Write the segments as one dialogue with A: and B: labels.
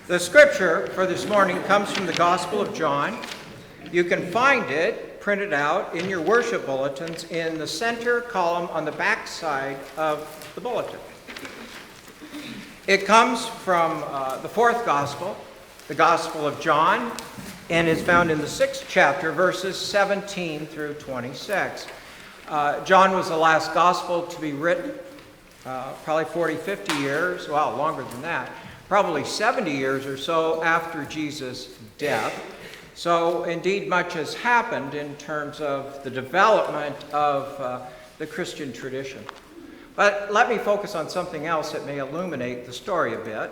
A: The scripture for this morning comes from the Gospel of John. You can find it printed out in your worship bulletins in the center column on the back side of the bulletin. It comes from the fourth Gospel, the Gospel of John, and is found in the 6th chapter, verses 17 through 26. John was the last Gospel to be written, probably 40, 50 years, well, longer than that. Probably 70 years or so after Jesus' death. So indeed much has happened in terms of the development of the Christian tradition. But let me focus on something else that may illuminate the story a bit.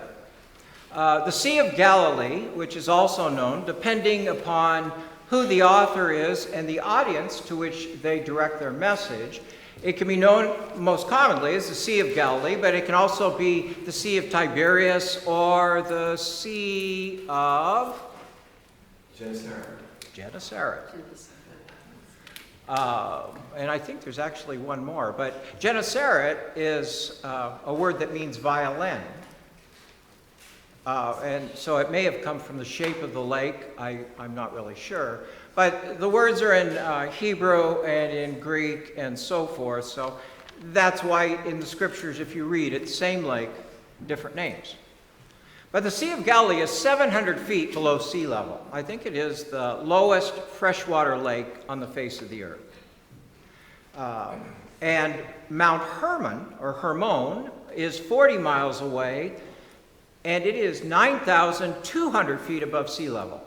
A: The Sea of Galilee, which is also known, depending upon who the author is and the audience to which they direct their message, it can be known most commonly as the Sea of Galilee, but it can also be the Sea of Tiberias or the Sea of Gennesaret. And I think there's actually one more, but Gennesaret is a word that means violin. And so it may have come from the shape of the lake. I'm not really sure. But the words are in Hebrew and in Greek and so forth. So that's why in the scriptures, if you read it, same lake, different names. But the Sea of Galilee is 700 feet below sea level. I think it is the lowest freshwater lake on the face of the earth. And Mount Hermon, or Hermon, is 40 miles away, and it is 9,200 feet above sea level.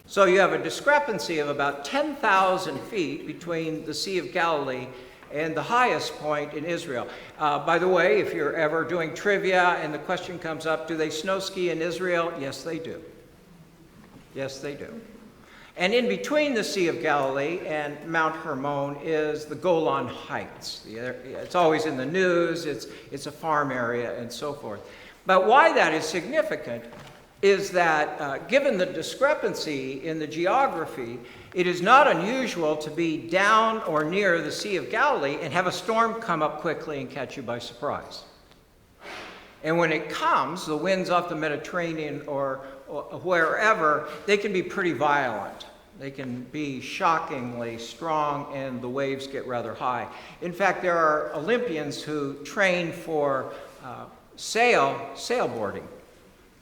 A: So you have a discrepancy of about 10,000 feet between the Sea of Galilee and the highest point in Israel. By the way, if you're ever doing trivia and the question comes up, do they snow ski in Israel? Yes, they do. Yes, they do. And in between the Sea of Galilee and Mount Hermon is the Golan Heights. It's always in the news. It's a farm area and so forth. But why that is significant is that given the discrepancy in the geography, it is not unusual to be down or near the Sea of Galilee and have a storm come up quickly and catch you by surprise. And when it comes, the winds off the Mediterranean or wherever, they can be pretty violent. They can be shockingly strong and the waves get rather high. In fact, there are Olympians who train for sailboarding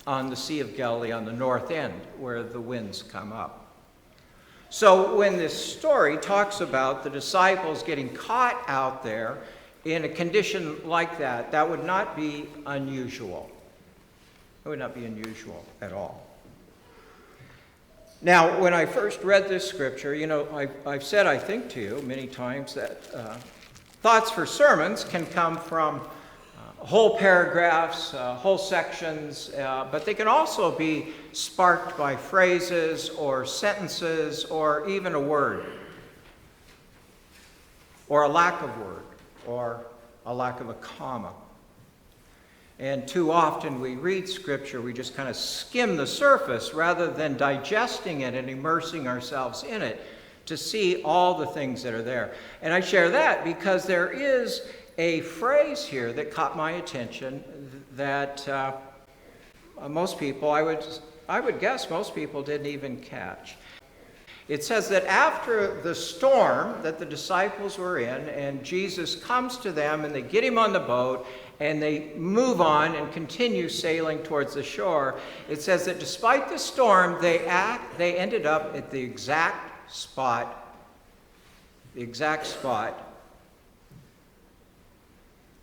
A: on the Sea of Galilee on the north end where the winds come up. So when this story talks about the disciples getting caught out there in a condition like that, that would not be unusual. It would not be unusual at all. Now, when I first read this scripture, I've said, I think to you many times that thoughts for sermons can come from whole paragraphs, whole sections, but they can also be sparked by phrases or sentences or even a word, or a lack of word, or a lack of a comma. And too often we read scripture, we just kind of skim the surface rather than digesting it and immersing ourselves in it to see all the things that are there. And I share that because there is a phrase here that caught my attention that most people, I would guess most people didn't even catch. It says that after the storm that the disciples were in, and Jesus comes to them and they get him on the boat and they move on and continue sailing towards the shore, it says that despite the storm, they ended up at the exact spot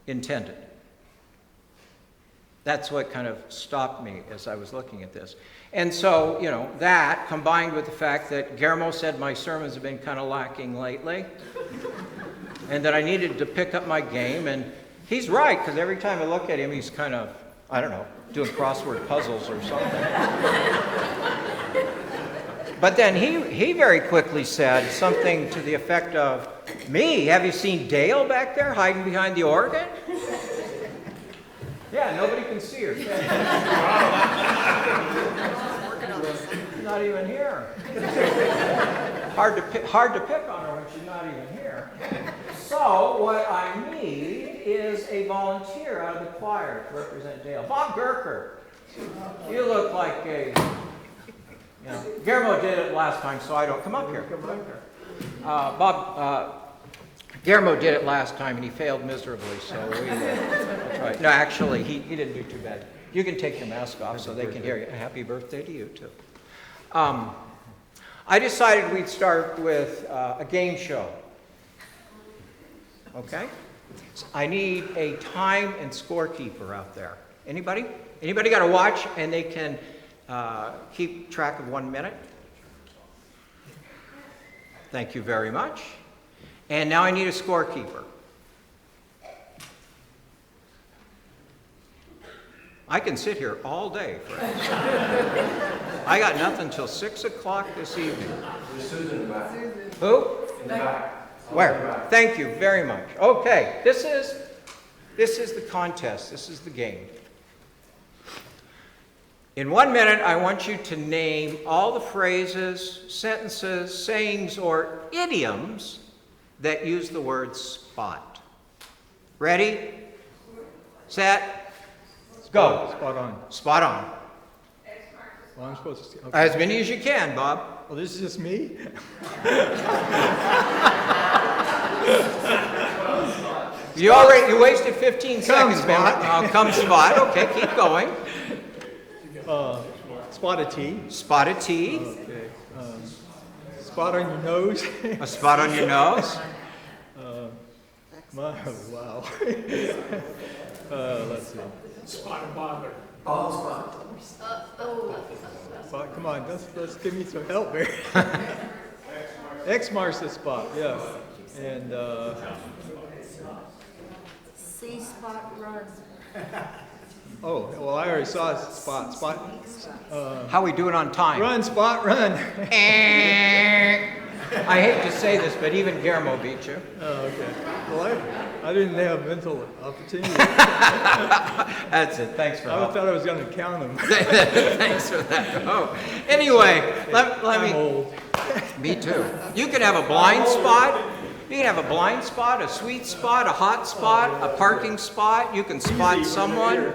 A: intended. That's what kind of stopped me as I was looking at this. And so, that combined with the fact that Guillermo said my sermons have been kind of lacking lately, and that I needed to pick up my game, and he's right, because every time I look at him, he's kind of, doing crossword puzzles or something. But then he very quickly said something to the effect of, "Me? Have you seen Dale back there hiding behind the organ?" Yeah, nobody can see her. She's not even here. Hard to pick on her when she's not even here. So what I need is a volunteer out of the choir to represent Dale. Bob Gerker. You look like a, Guillermo did it last time, so I don't, come up here. Bob, Guillermo did it last time and he failed miserably, so that's right. No, actually, he didn't do too bad. You can take your mask off so they can hear you. Happy birthday to you, too. I decided we'd start with a game show. Okay? I need a time and scorekeeper out there. Anybody? Anybody got a watch and they can keep track of 1 minute? Thank you very much. And now I need a scorekeeper. I can sit here all day, friends. I got nothing till 6 o'clock this evening.
B: Susan in the back.
A: Who?
B: In the back.
A: Where? Thank you very much. Okay, this is the contest. This is the game. In 1 minute, I want you to name all the phrases, sentences, sayings, or idioms that use the word spot. Ready? Set? Go.
C: Spot on.
A: Spot on.
C: Well, I'm supposed to see. Okay.
A: As many as you can, Bob.
C: Well, this is just me?
A: You wasted 15 seconds, man.
C: Spot.
A: Come spot. Okay, keep going.
C: Spot a T.
A: Spot a T.
C: Okay. Spot on your nose.
A: A spot on your nose.
C: Wow. Let's see.
B: Spot and bother. Bald spot.
C: Spot, come on, let's give me some help here. X marks the spot, yeah. And
D: See spot run.
C: oh, well, I already saw spot.
A: How we doing on time?
C: Run, spot, run.
A: I hate to say this, but even Guillermo beat you.
C: Oh, okay. Well, I didn't have mental opportunity.
A: That's it. Thanks for
C: I
A: helping.
C: thought I was going to count them.
A: Thanks for that. Oh, anyway, let
C: I'm
A: me.
C: old.
A: Me too. You can have a blind spot. You can have a blind spot, a sweet spot, a hot spot, a parking spot. You can spot someone.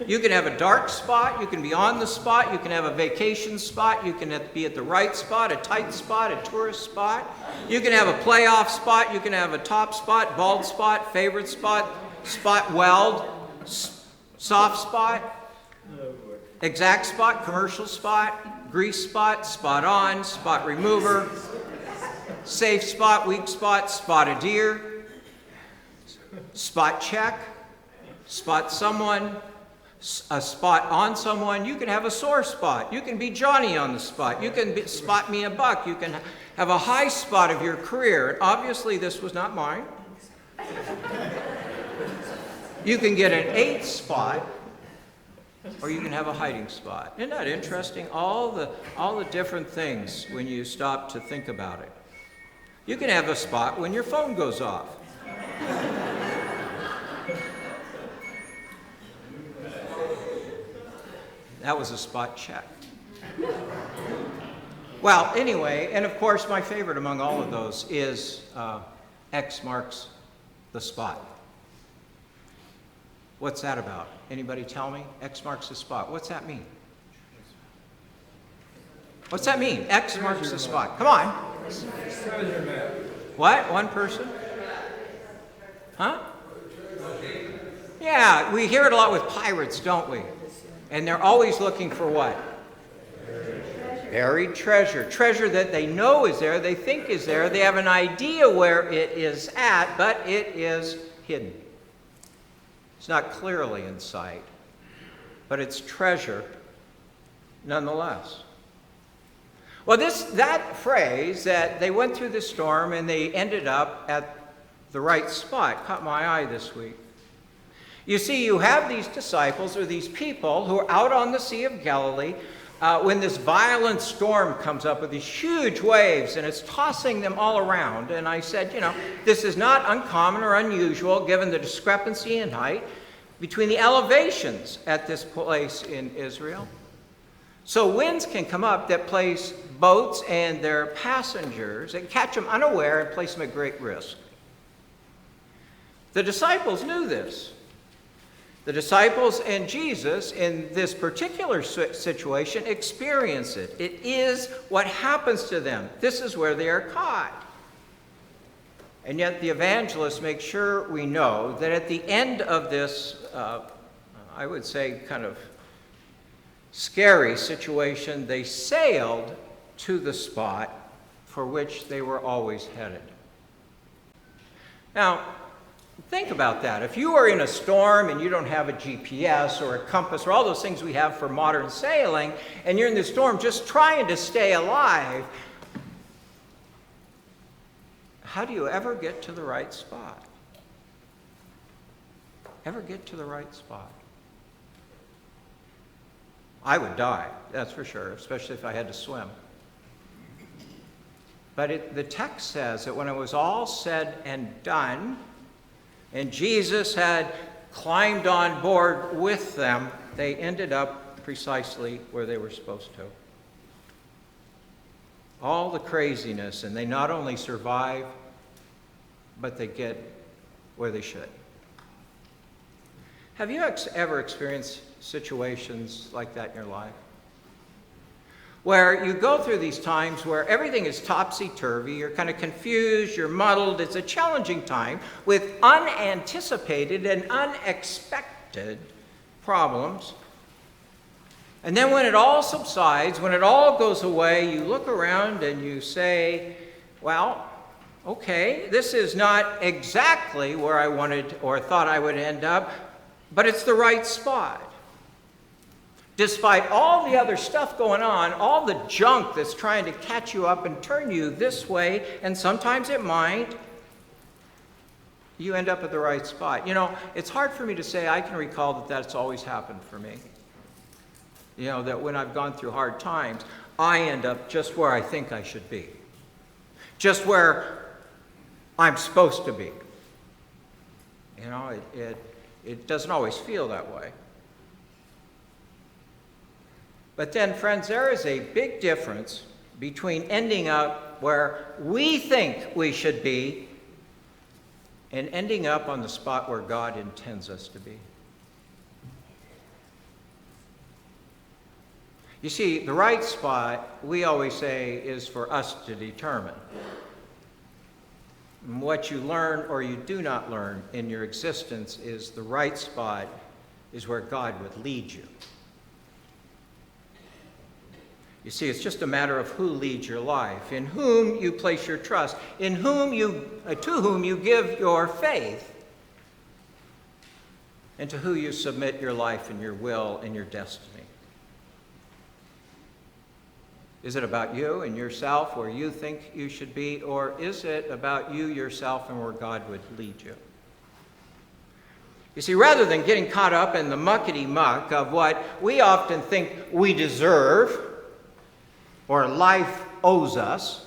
A: You can have a dark spot. You can be on the spot. You can have a vacation spot. You can be at the right spot, a tight spot, a tourist spot. You can have a playoff spot. You can have a top spot, bald spot, favorite spot, spot weld, soft spot, exact spot, commercial spot, grease spot, spot on, spot remover, safe spot, weak spot, spot a deer, spot check, spot someone, a spot on someone. You can have a sore spot. You can be Johnny on the spot. You can spot me a buck. You can have a high spot of your career. And obviously this was not mine. You can get an 8 spot, or you can have a hiding spot. Isn't that interesting? All the different things when you stop to think about it. You can have a spot when your phone goes off. That was a spot check. Well, anyway, and of course my favorite among all of those is X marks the spot. What's that about? Anybody tell me? X marks the spot. What's that mean? What's that mean? X marks the spot. Come on. What? One person? Huh? Yeah, we hear it a lot with pirates, don't we? And they're always looking for what? Buried treasure. Treasure that they know is there, they think is there, they have an idea where it is at, but it is hidden. It's not clearly in sight, but it's treasure nonetheless. Well, that phrase that they went through the storm and they ended up at the right spot caught my eye this week. You see, you have these disciples or these people who are out on the Sea of Galilee when this violent storm comes up with these huge waves and it's tossing them all around. And I said, this is not uncommon or unusual given the discrepancy in height between the elevations at this place in Israel. So winds can come up that place boats and their passengers and catch them unaware and place them at great risk. The disciples knew this. The disciples and Jesus, in this particular situation, experience it. It is what happens to them. This is where they are caught. And yet the evangelists make sure we know that at the end of this, I would say, kind of scary situation, they sailed to the spot for which they were always headed. Now, think about that. If you are in a storm and you don't have a GPS or a compass or all those things we have for modern sailing, and you're in the storm just trying to stay alive, how do you ever get to the right spot? Ever get to the right spot? I would die, that's for sure, especially if I had to swim. But the text says that when it was all said and done, and Jesus had climbed on board with them, they ended up precisely where they were supposed to. All the craziness, and they not only survive, but they get where they should. Have you ever experienced situations like that in your life? Where you go through these times where everything is topsy-turvy, you're kind of confused, you're muddled, it's a challenging time with unanticipated and unexpected problems. And then when it all subsides, when it all goes away, you look around and you say, well, okay, this is not exactly where I wanted or thought I would end up, but it's the right spot. Despite all the other stuff going on, all the junk that's trying to catch you up and turn you this way, and sometimes it might, you end up at the right spot. You know, it's hard for me to say I can recall that that's always happened for me. You know, that when I've gone through hard times, I end up just where I think I should be. Just where I'm supposed to be. You know, it doesn't always feel that way. But then, friends, there is a big difference between ending up where we think we should be and ending up on the spot where God intends us to be. You see, the right spot, we always say, is for us to determine. And what you learn or you do not learn in your existence is the right spot is where God would lead you. You see, it's just a matter of who leads your life, in whom you place your trust, to whom you give your faith, and to who you submit your life and your will and your destiny. Is it about you and yourself, where you think you should be, or is it about you, yourself, and where God would lead you? You see, rather than getting caught up in the muckety-muck of what we often think we deserve, or life owes us,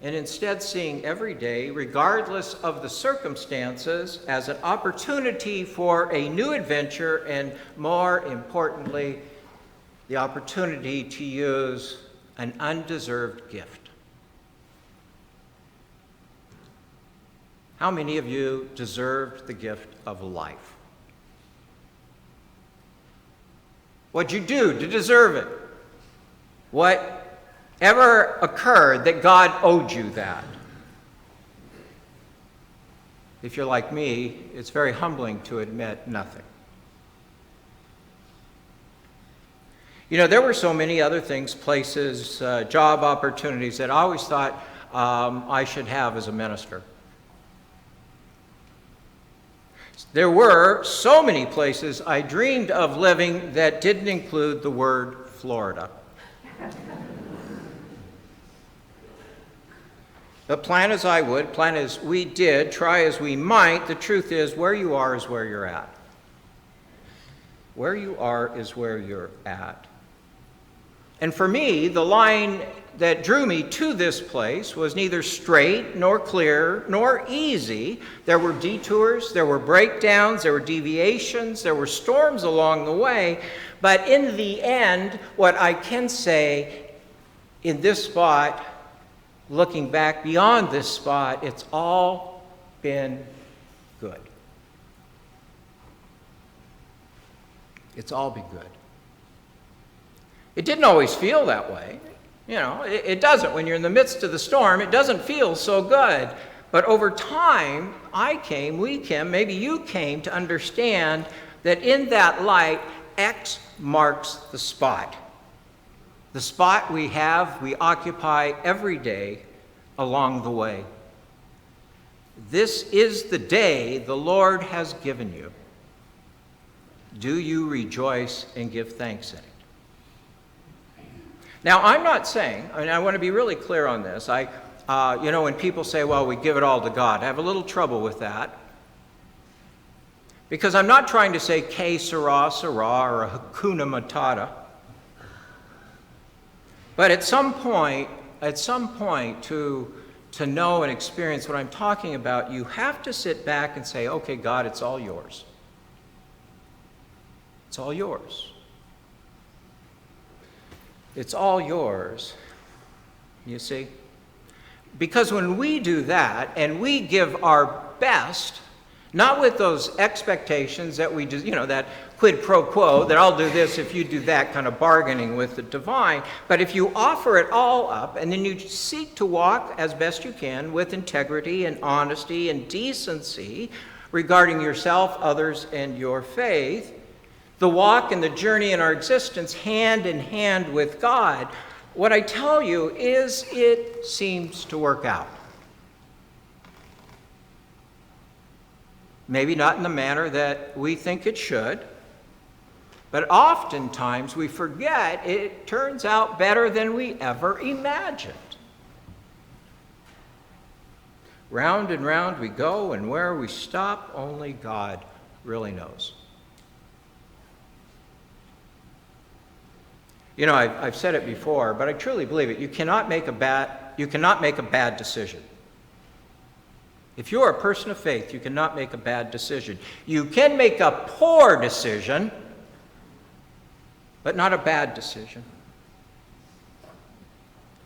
A: and instead seeing every day, regardless of the circumstances, as an opportunity for a new adventure, and more importantly, the opportunity to use an undeserved gift. How many of you deserved the gift of life? What'd you do to deserve it? Whatever occurred that God owed you that? If you're like me, it's very humbling to admit nothing. You know, there were so many other things, places, job opportunities that I always thought I should have as a minister. There were so many places I dreamed of living that didn't include the word Florida. But plan as I would, plan as we did, try as we might, the truth is where you are is where you're at. Where you are is where you're at. And for me, the line that drew me to this place was neither straight, nor clear, nor easy. There were detours, there were breakdowns, there were deviations, there were storms along the way. But in the end, what I can say in this spot, looking back beyond this spot, it's all been good. It's all be good. It didn't always feel that way. You know, it doesn't. When you're in the midst of the storm, it doesn't feel so good. But over time, we came, maybe you came to understand that in that light, X marks the spot. The spot we occupy every day along the way. This is the day the Lord has given you. Do you rejoice and give thanks in it? Now, I'm not saying, I want to be really clear on this. When people say, well, we give it all to God, I have a little trouble with that. Because I'm not trying to say que sera, sera, or hakuna matata. But at some point, to know and experience what I'm talking about, you have to sit back and say, okay, God, it's all yours. It's all yours. It's all yours, you see? Because when we do that, and we give our best, not with those expectations that we do, that quid pro quo, that I'll do this if you do that kind of bargaining with the divine, but if you offer it all up, and then you seek to walk as best you can with integrity and honesty and decency regarding yourself, others, and your faith, the walk and the journey in our existence hand in hand with God, what I tell you is it seems to work out. Maybe not in the manner that we think it should, but oftentimes we forget it turns out better than we ever imagined. Round and round we go, and where we stop, only God really knows. I've said it before, but I truly believe it. You cannot make a bad decision. If you're a person of faith, you cannot make a bad decision. You can make a poor decision, but not a bad decision.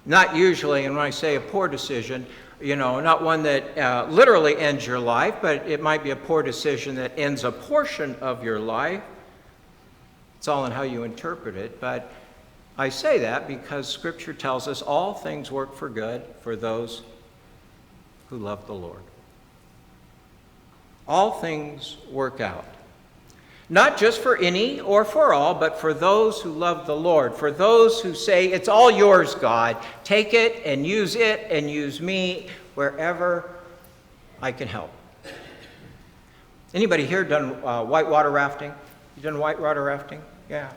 A: Not usually, and when I say a poor decision, not one that literally ends your life, but it might be a poor decision that ends a portion of your life. It's all in how you interpret it, but I say that because Scripture tells us all things work for good for those who love the Lord. All things work out. Not just for any or for all, but for those who love the Lord. For those who say, it's all yours, God. Take it and use me wherever I can help. Anybody here done whitewater rafting? You done whitewater rafting? Yeah.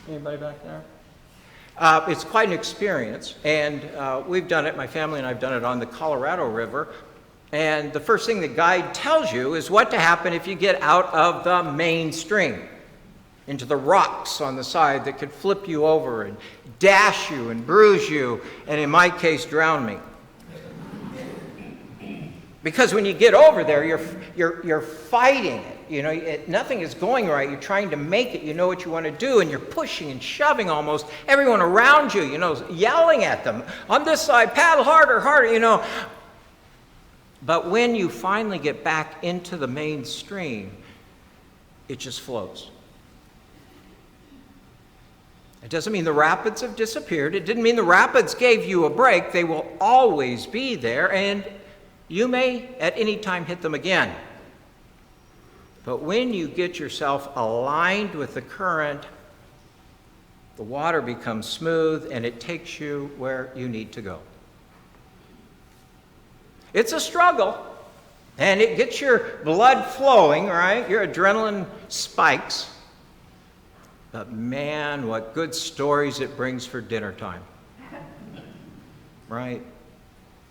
A: Anybody back there? It's quite an experience, and we've done it, my family and I have done it on the Colorado River, and the first thing the guide tells you is what to happen if you get out of the mainstream into the rocks on the side that could flip you over and dash you and bruise you, and in my case, drown me. Because when you get over there, you're fighting it. Nothing is going right. You're trying to make it. You know what you want to do, and you're pushing and shoving almost everyone around you, yelling at them. On this side, paddle harder, harder, But when you finally get back into the mainstream, it just flows. It doesn't mean the rapids have disappeared. It didn't mean the rapids gave you a break. They will always be there, and you may at any time hit them again. But when you get yourself aligned with the current, the water becomes smooth and it takes you where you need to go. It's a struggle, and it gets your blood flowing, right? Your adrenaline spikes. But man, what good stories it brings for dinner time. Right?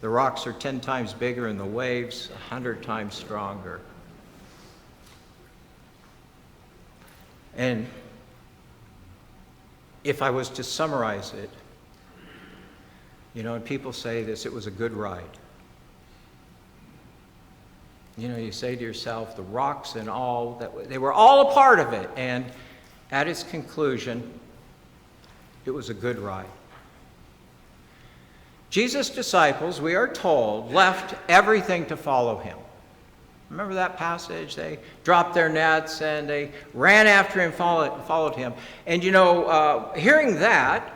A: The rocks are 10 times bigger and the waves 100 times stronger. And if I was to summarize it, and people say this, it was a good ride. You say to yourself, the rocks and all, they were all a part of it. And at its conclusion, it was a good ride. Jesus' disciples, we are told, left everything to follow him. Remember that passage? They dropped their nets and they ran after him, followed him. And hearing that,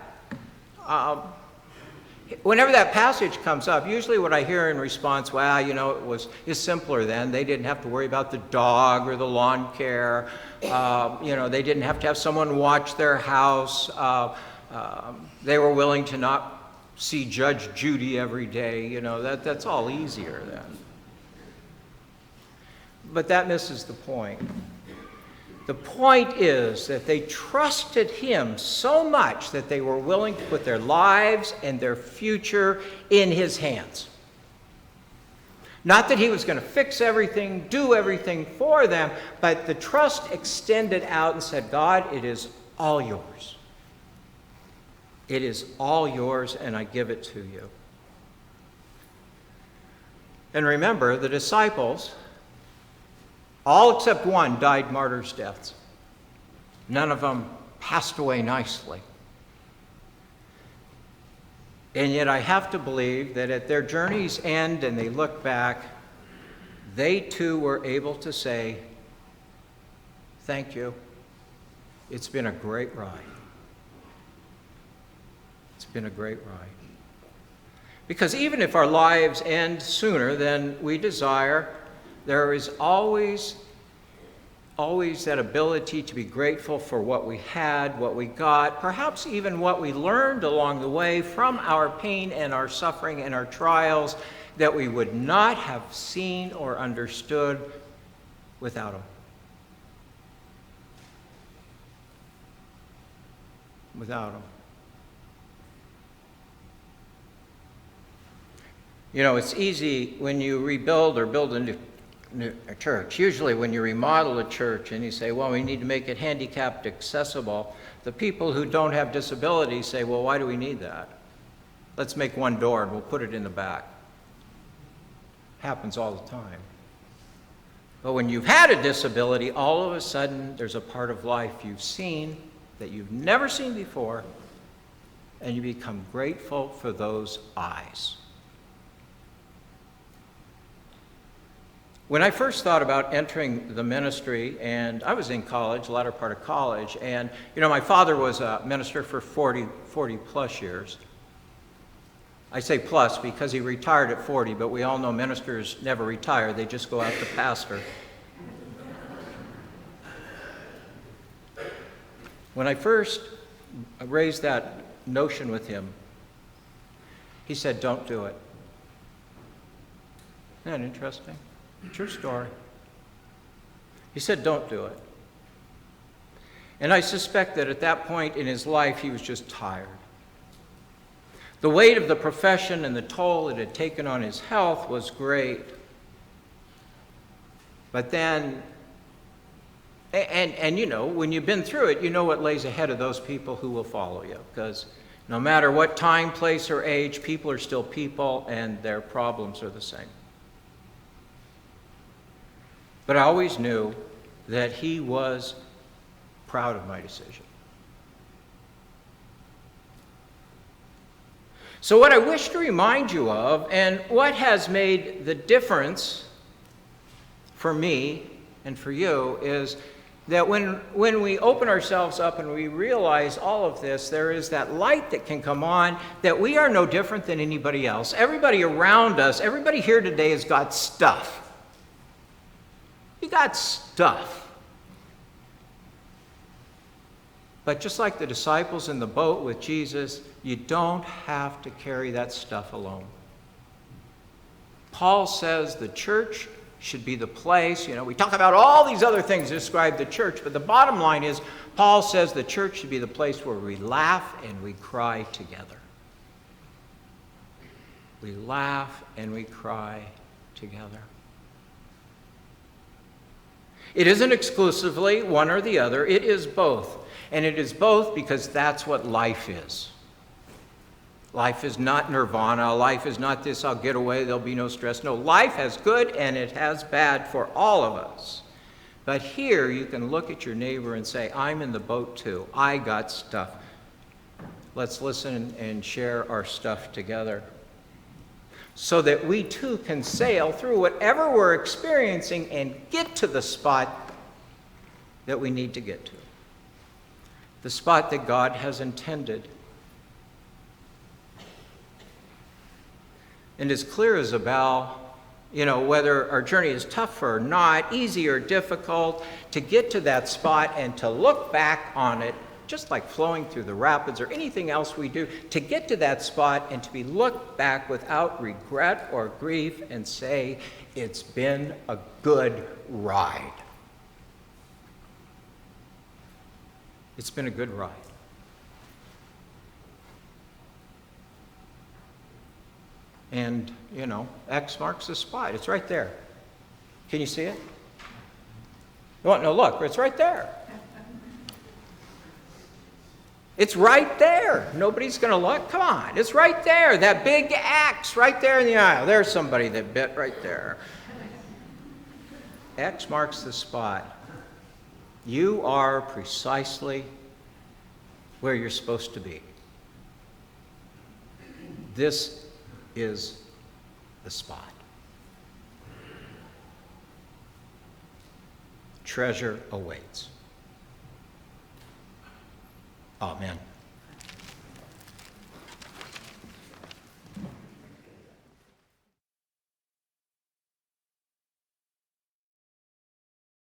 A: whenever that passage comes up, usually what I hear in response, it's simpler then. They didn't have to worry about the dog or the lawn care. They didn't have to have someone watch their house. They were willing to not see Judge Judy every day. That's all easier then. But that misses the point. The point is that they trusted him so much that they were willing to put their lives and their future in his hands. Not that he was going to fix everything, do everything for them, but the trust extended out and said, God, it is all yours. It is all yours, and I give it to you. And remember, the disciples, all except one, died martyrs' deaths. None of them passed away nicely. And yet I have to believe that at their journey's end and they look back, they too were able to say, thank you. It's been a great ride. It's been a great ride. Because even if our lives end sooner than we desire, there is always that ability to be grateful for what we had, what we got, perhaps even what we learned along the way from our pain and our suffering and our trials that we would not have seen or understood without them. Without them. It's easy when you rebuild or build a church. Usually when you remodel a church and you say, well, we need to make it handicapped accessible, the people who don't have disabilities say, well, why do we need that? Let's make one door and we'll put it in the back. Happens all the time. But when you've had a disability, all of a sudden there's a part of life you've seen that you've never seen before, and you become grateful for those eyes. When I first thought about entering the ministry, and I was in college, latter part of college, and my father was a minister for 40 plus years. I say plus because he retired at 40, but we all know ministers never retire, they just go out to pastor. When I first raised that notion with him, he said, don't do it. Isn't that interesting? True story. He said, don't do it. And I suspect that at that point in his life, he was just tired. The weight of the profession and the toll it had taken on his health was great. But then, when you've been through it, you know what lays ahead of those people who will follow you. Because no matter what time, place, or age, people are still people, and their problems are the same. But I always knew that he was proud of my decision. So what I wish to remind you of, and what has made the difference for me and for you, is that when we open ourselves up and we realize all of this, there is that light that can come on, that we are no different than anybody else. Everybody around us, everybody here today has got stuff. You got stuff. But just like the disciples in the boat with Jesus, you don't have to carry that stuff alone. Paul says the church should be the place, we talk about all these other things that describe the church, but the bottom line is, Paul says the church should be the place where we laugh and we cry together. We laugh and we cry together. It isn't exclusively one or the other, it is both. And it is both because that's what life is. Life is not nirvana. Life is not this, I'll get away, there'll be no stress. No, life has good and it has bad for all of us. But here you can look at your neighbor and say, I'm in the boat too. I got stuff. Let's listen and share our stuff together. so that we too can sail through whatever we're experiencing and get to the spot that we need to get to. The spot that God has intended. And as clear as a bell, whether our journey is tough or not, easy or difficult, to get to that spot and to look back on it, just like flowing through the rapids or anything else we do, to get to that spot and to be looked back without regret or grief and say, it's been a good ride. It's been a good ride. And, X marks the spot. It's right there. Can you see it? No, look, it's right there. It's right there. Nobody's going to look. Come on, it's right there. That big X right there in the aisle. There's somebody that bit right there. X marks the spot. You are precisely where you're supposed to be. This is the spot. Treasure awaits. Amen.